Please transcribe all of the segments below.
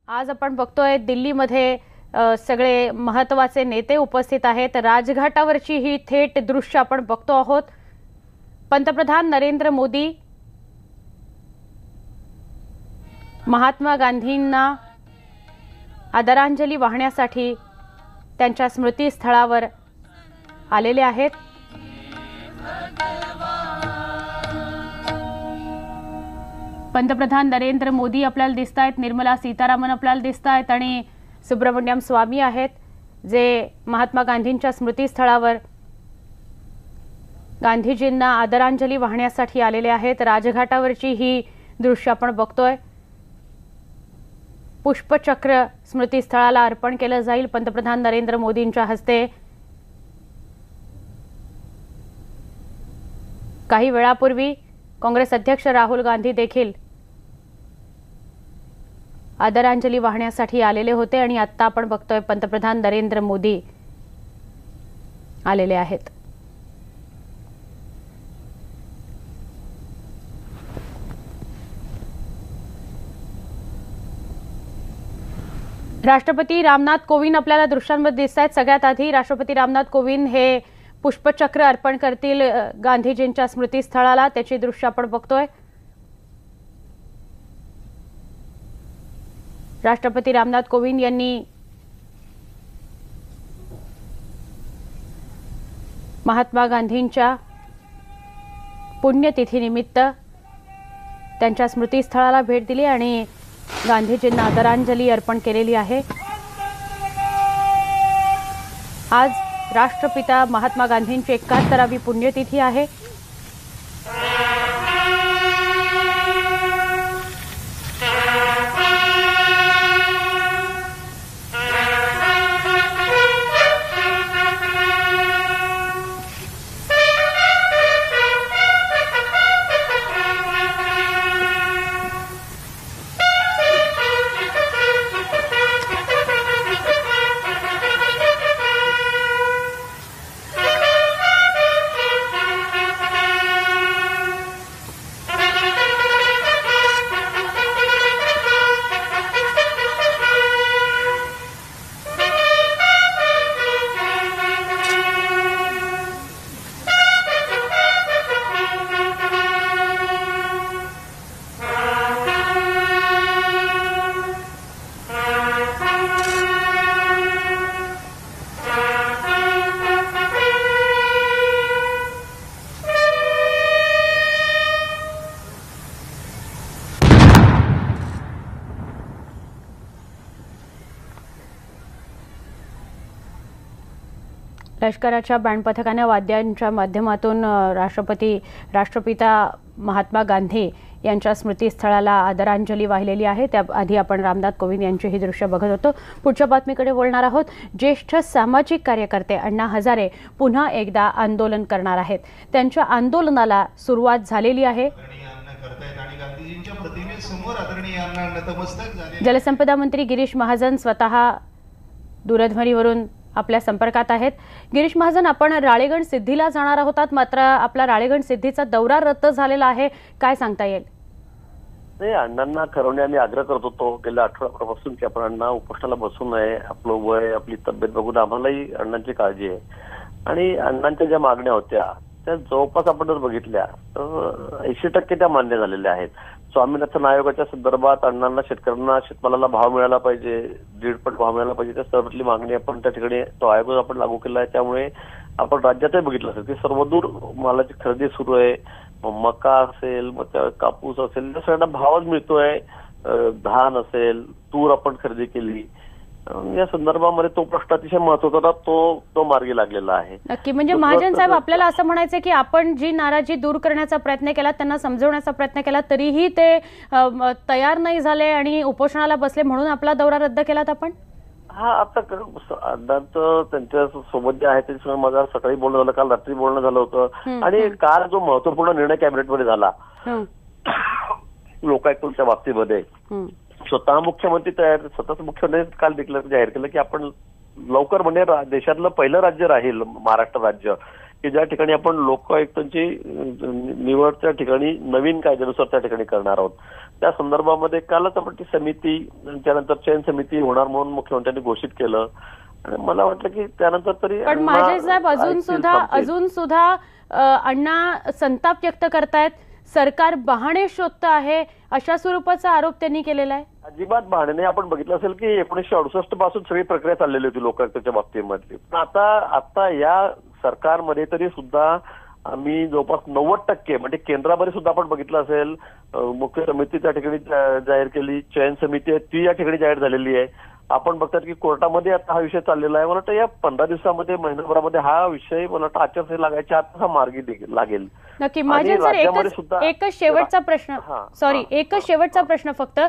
आज आपण बघतोय दिल्लीमध्ये सगळे महत्त्वाचे नेते उपस्थित आहेत। राजघाटावरची ही थेट दृश्य आपण बघतो आहोत। पंतप्रधान नरेंद्र मोदी महात्मा गांधींना आदरांजली वाहण्यासाठी त्यांच्या स्मृतीस्थळावर आलेले आहेत। पंतप्रधान नरेंद्र मोदी आपल्याला दिसतायत, निर्मला सीतारामन आपल्याला दिसतायत आणि सुब्रमण्यम स्वामी आहेत, जे महात्मा गांधींच्या स्मृतीस्थळावर गांधीजींना आदरांजली वाहण्यासाठी आलेले आहेत। राजघाटावरची ही दृश्य आपण बघतोय। पुष्पचक्र स्मृतीस्थळाला अर्पण केलं जाईल पंतप्रधान नरेंद्र मोदींच्या हस्ते। काही वेळापूर्वी काँग्रेस अध्यक्ष राहुल गांधी देखील आदरांजली वाहण्यासाठी आलेले होते आणि आता आपण बघतोय पंतप्रधान नरेंद्र मोदी आलेले आहेत। राष्ट्रपती रामनाथ कोविंद आपल्याला दृश्यांमध्ये दिसतात। सगळ्यात आधी राष्ट्रपती रामनाथ कोविंद हे पुष्पचक्र अर्पण करतील गांधीजींच्या स्मृतीस्थळाला, त्याची दृश्य आपण बघतोय। राष्ट्रपती रामनाथ कोविंद यांनी महात्मा गांधींच्या पुण्यतिथीनिमित्त त्यांच्या स्मृतीस्थळाला भेट दिली आणि गांधीजींना आदरांजली अर्पण केलेली आहे। आज राष्ट्रपिता महात्मा गांधींची 71वी पुण्यतिथी आहे। लष्कराच्या बँड पथकाने वाद्यांच्या माध्यमातून राष्ट्रपिता महात्मा गांधी यांच्या स्मृतीस्थळाला आदरांजली वाहिलेली आहे। त्याआधी आपण रामनाथ कोविंद यांची ही दृश्य बघत होतो। पुढच्या बातमीकडे बोलणार आहोत। ज्येष्ठ सामाजिक कार्यकर्ते अण्णा हजारे पुन्हा एकदा आंदोलन करणार आहेत। त्यांच्या आंदोलनाला सुरुवात झालेली आहे। जलसंपदा मंत्री गिरीश महाजन स्वतः दूरध्वनीवरून आपल्या संपर्कात आहेत। गिरीश महाजन, आपण राळेगण सिद्धीला जाणार आहोत, मात्र आपला राळेगण सिद्धीचा दौरा रद्द झालेला आहे, काय सांगता येईल? नाही, अण्णांना खरवणे आम्ही आग्रह करत होतो गेल्या आठवड्यापासून की आपण अण्णा उपोषणाला बसू नये। आपलं वय, आपली तब्येत बघून आम्हालाही अण्णांची काळजी आहे आणि अण्णांच्या ज्या मागण्या होत्या त्या जवळपास आपण जर बघितल्या तर 80% त्या मान्य झालेल्या आहेत। स्वामीनाथन आयोगाच्या संदर्भात अण्णांना शेतकऱ्यांना शेतमालाला भाव मिळाला पाहिजे, 1.5 भाव मिळाला पाहिजे, त्या सर्वातली मागणी आपण त्या ठिकाणी तो आयोग आपण लागू केला आहे। त्यामुळे आपण राज्यातही बघितलं असेल की सर्वदूर मालाची खरेदी सुरू आहे। मका असेल, मग कापूस असेल, या सगळ्यांना भावच मिळतोय। धान असेल, तूर आपण खरेदी केली, या संदर्भामध्ये तो प्रश्न अतिशय महत्त्वाचा तो मार्गी लागलेला आहे। नक्की, म्हणजे महाजन साहेब, आपल्याला असं म्हणायचं की आपण जी नाराजी दूर करण्याचा प्रयत्न केला, त्यांना समजवण्याचा प्रयत्न केला, तरीही ते तयार नाही झाले आणि उपोषणाला बसले, म्हणून आपला दौरा रद्द केलात आपण? हा, आता अण्णांचं त्यांच्या सोबत जे आहे त्याच्या माझं सकाळी बोलणं झालं, काल रात्री बोलणं झालं होतं आणि काल जो महत्वपूर्ण निर्णय कॅबिनेटमध्ये झाला लोकायुक्तांच्या बाबतीमध्ये, स्वतः मुख्यमंत्री स्वतःच मुख्यमंत्री काल जाहीर केलं की आपण लवकर म्हणजे देशातलं पहिलं राज्य राहील महाराष्ट्र राज्य की ज्या ठिकाणी आपण लोकायुक्तांची निवड त्या ठिकाणी नवीन कायद्यानुसार त्या ठिकाणी करणार आहोत. त्या संदर्भामध्ये कालच आपण ती समिती त्यानंतर चयन समिती होणार म्हणून मुख्यमंत्र्यांनी घोषित केलं. आणि मला वाटलं की त्यानंतर तरी पण महाजन साहेब अजून सुद्धा अण्णा संताप व्यक्त करतायत, सरकार बहाणे शोधतं आहे, अशा स्वरूपाचा आरोप त्यांनी केलेला आहे. अजिबात बहाणे नाही. आपण बघितलं असेल की 1968 पासून सगळी प्रक्रिया चाललेली होती लोकायुक्ताच्या बाबतीमधली. पण आता या सरकारमध्ये तरी सुद्धा आम्ही जवळपास 90% म्हणजे केंद्रामध्ये सुद्धा आपण बघितलं असेल मुख्य समिती त्या ठिकाणी जाहीर केली, चयन समिती आहे ती या ठिकाणी जाहीर झालेली आहे. आपण बघतात की कोर्टामध्ये आता हा विषय चाललेला आहे. मला वाटतं या 15 दिवसामध्ये महिनाभरामध्ये हा विषय मला वाटतं आचारसंहिता लागायच्या आता हा मार्गी लागेल. नक्की. महाजन सर, एकच शेवटचा प्रश्न फक्त,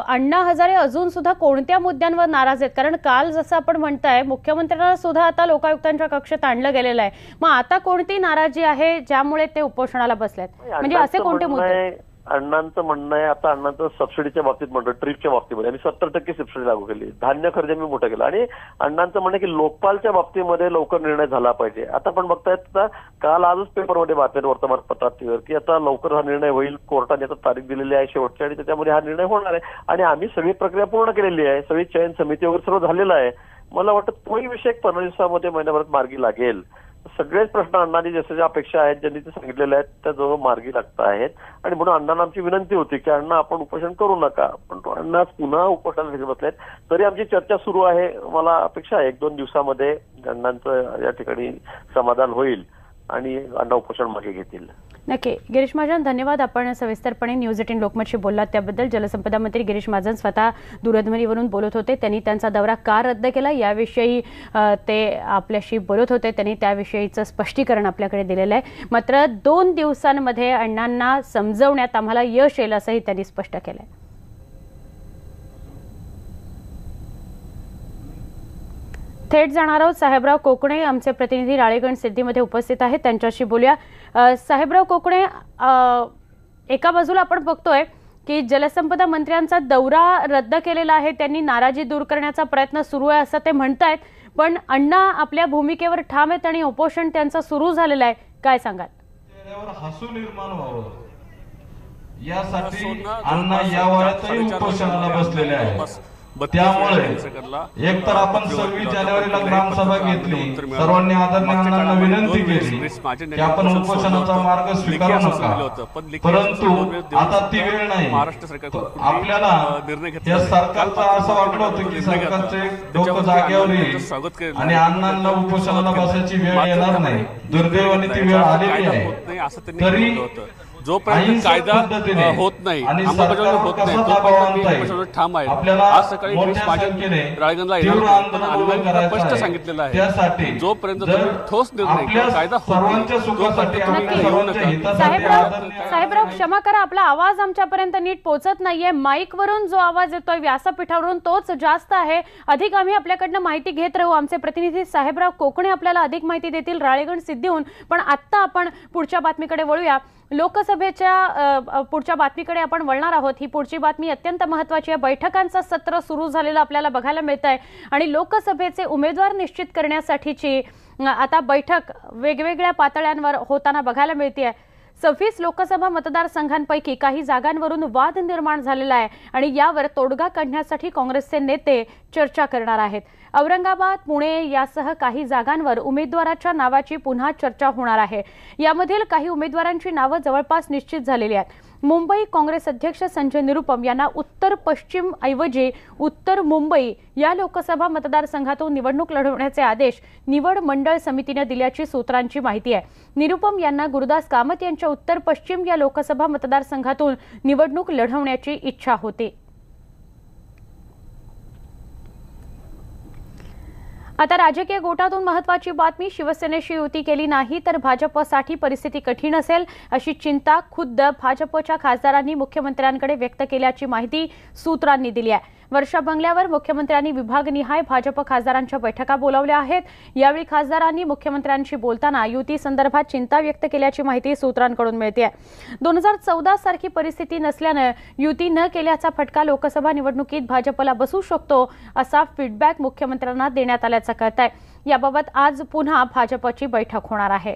अण्णा हजारे अजून सुद्धा कोणत्या मुद्द्यांवर नाराज आहेत? कारण काल जसं आपण म्हणताय मुख्यमंत्र्यांना सुद्धा आता लोकायुक्तांच्या कक्षेत आणलं गेलेलं आहे. मग आता कोणती नाराजी आहे ज्यामुळे ते उपोषणाला बसलेत? म्हणजे असे कोणते मुद्दे? अण्णांचं म्हणणं आहे, आता अण्णांचं सबसिडीच्या बाबतीत म्हणतो, ट्रीपच्या बाबतीमध्ये आम्ही 70% सबसिडी लागू केली, धान्य खरेदी मी मोठं केलं. आणि अण्णांचं म्हणणं की लोकपालच्या बाबतीमध्ये लवकर निर्णय झाला पाहिजे. आता आपण बघतायत काल आजच पेपरमध्ये बातम्या वर्तमानपत्रात की आता लवकर हा निर्णय होईल, कोर्टाने आता तारीख दिलेली आहे शेवटची आणि त्याच्यामध्ये हा निर्णय होणार आहे. आणि आम्ही सगळी प्रक्रिया पूर्ण केलेली आहे, सगळी चयन समिती वगैरे सर्व झालेलं आहे. मला वाटतं तोही विषय 15 दिवसामध्ये महिन्याभरात मार्गी लागेल. सगळेच प्रश्न अण्णांनी जसं अपेक्षा आहेत ज्यांनी ते सांगितलेल्या आहेत त्या जवळ मार्गी लागत आहेत. आणि म्हणून अण्णांना आमची विनंती होती की अण्णा आपण उपोषण करू नका. पण तो अण्णा पुन्हा उपोषणाला बसलेत. तरी आमची चर्चा सुरू आहे. मला अपेक्षा आहे 1-2 दिवसामध्ये अण्णांचं या ठिकाणी समाधान होईल आणि अण्णा उपोषण मागे घेतील. नक्की. गिरीश महाजन, धन्यवाद. आपण सविस्तरपणे न्यूज 18 लोकमतशी बोललात त्याबद्दल. जलसंपदा मंत्री गिरीश महाजन स्वतः दूरध्वनीवरून बोलत होते. त्यांनी त्यांचा दौरा का रद्द केला याविषयी ते आपल्याशी बोलत होते. त्यांनी त्याविषयीचं स्पष्टीकरण आपल्याकडे दिलेलं आहे. मात्र 2 दिवसांमध्ये अण्णांना समजवण्यात आम्हाला यश येईल असंही त्यांनी स्पष्ट केलंय. थेट जाणार आहोत. साहेबराव कोकणे आमचे प्रतिनिधी राळेगण सिद्धीमध्ये उपस्थित आहेत, त्यांच्याशी बोलूया. साहेबराव कोकणे, एका बाजूला आपण बघतोय की जलसंपदा मंत्र्यांचा दौरा रद्द केलेला आहे, त्यांनी नाराजी दूर करण्याचा प्रयत्न सुरू आहे असं ते म्हणतायत. पण अण्णा आपल्या भूमिकेवर ठाम आहेत आणि उपोषण त्यांचं सुरू झालेलं आहे. काय सांगाल? हसू निर्माण व्हावं यासाठी अण्णा या वयातही उपोषणाला बसलेले आहेत. त्यामुळे एक तर आपण 26 जानेवारीला ग्रामसभा घेतली, सर्वांनी आदरणीय अण्णांना विनंती केली की आपण उपोषणाचा मार्ग स्वीकारू नका. परंतु आता ती वेळ नाही. आपल्याला या सरकारचं असं वाटलं होतं की सरकारचे डोकं जागेवर येईल आणि अण्णांना उपोषणाला बसायची वेळ येणार नाही. दुर्दैवाने ती वेळ आलेली आहे. तरी जोपर्यंत कायदा होत नाही, अंमलबजावणी होत नाही, तोपर्यंत ठाम आहे. आज सकाळी राळेगणला अण्णांनी स्पष्ट सांगितलेलं आहे, जोपर्यंत ठोस निर्णय कायदा होत नाही. साहेबराव, क्षमा करा, आपला आवाज आमच्यापर्यंत नीट पोहोचत नाहीये. माईक वरून जो आवाज येतोय व्यासपीठावरून तोच जास्त आहे. अधिक आम्ही आपल्याकडनं माहिती घेत राहू. आमचे प्रतिनिधी साहेबराव कोकणे आपल्याला अधिक माहिती देतील राळेगण सिद्धीहून. पण आता आपण पुढच्या बातमीकडे वळूया. लोकसभेच्या पुढच्या बातमीकडे आपण वळणार आहोत. ही पुढची बातमी अत्यंत महत्त्वाची आहे. बैठकांचं सत्र सुरू झालेलं आपल्याला बघायला मिळत आहे आणि लोकसभेचे उमेदवार निश्चित करण्यासाठीची आता बैठक वेगवेगळ्या पातळ्यांवर होताना बघायला मिळते. 26 लोकसभा मतदारसंघांपैकी काही जागांवरून वाद निर्माण झालेला आहे आणि यावर तोडगा काढण्यासाठी काँग्रेसचे नेते चर्चा करणार आहेत. औरंगाबाद, पुणे यासह काही जागांवर उमेदवाराच्या नावाची पुन्हा चर्चा होणार आहे. यामधील काही उमेदवारांची नावं जवळपास निश्चित झालेली आहेत. मुंबई काँग्रेस अध्यक्ष संजय निरुपम यांना उत्तर पश्चिम ऐवजी उत्तर मुंबई या लोकसभा मतदारसंघातून निवडणूक लढवण्याचे आदेश निवड मंडळ समितीने दिल्याची सूत्रांची माहिती आहे. निरुपम यांना गुरुदास कामत यांच्या उत्तर पश्चिम या लोकसभा मतदारसंघातून निवडणूक लढवण्याची इच्छा होती. आता राजकीय गोटातून महत्त्वाची बातमी. शिवसेनेशी युती केली नाही तर भाजपसाठी परिस्थिती कठीण असेल अशी चिंता खुद्द भाजपच्या खासदारांनी मुख्यमंत्र्यांकडे व्यक्त केल्याची माहिती सूत्रांनी दिली आहे. वर्षा बंगल्यावर मुख्यमंत्र्यांनी विभागनिहाय भाजप खासदारांच्या बैठका बोलावल्या आहेत. यावेळी खासदारांनी मुख्यमंत्र्यांशी बोलताना युती संदर्भात चिंता व्यक्त केल्याची माहिती सूत्रांकडून मिळते. 2014 सारखी परिस्थिती नसल्याने युती न केल्याचा फटका लोकसभा निवडणुकीत भाजपला बसू शकतो असा फीडबॅक मुख्यमंत्र्यांना देण्यात आल्याचं कळत आहे. याबाबत आज पुन्हा भाजपची बैठक होणार आहे।